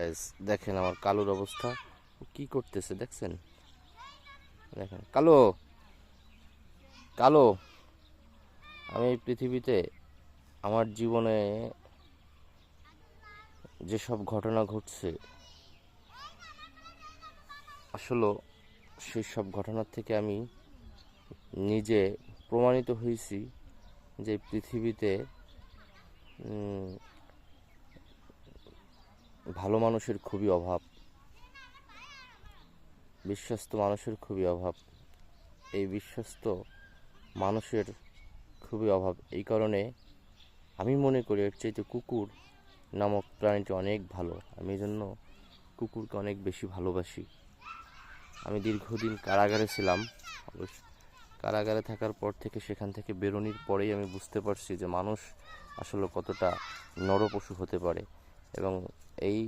Guys দেখেন আমার কালুর অবস্থা, ও কি করতেছে দেখছেন? দেখেন কালো, কালো। আমি এই পৃথিবীতে আমার জীবনে যেসব ঘটনা ঘটছে, আসলে সেই সব ঘটনার থেকে আমি নিজে প্রমাণিত হয়েছি যে পৃথিবীতে উম, ভালো মানুষের খুবই অভাব, বিশ্বস্ত মানুষের খুবই অভাব। এই বিশ্বস্ত মানুষের খুবই অভাব। এই কারণে আমি মনে করি এর চাইতে কুকুর নামক প্রাণীটি অনেক ভালো। আমি এই জন্য কুকুরকে অনেক বেশি ভালোবাসি। আমি দীর্ঘদিন কারাগারে ছিলাম। অবশ্য কারাগারে থাকার পর থেকে, সেখান থেকে বেরোনোর পরেই আমি বুঝতে পারছি যে মানুষ আসলে কতটা নরপশু হতে পারে। এবং এই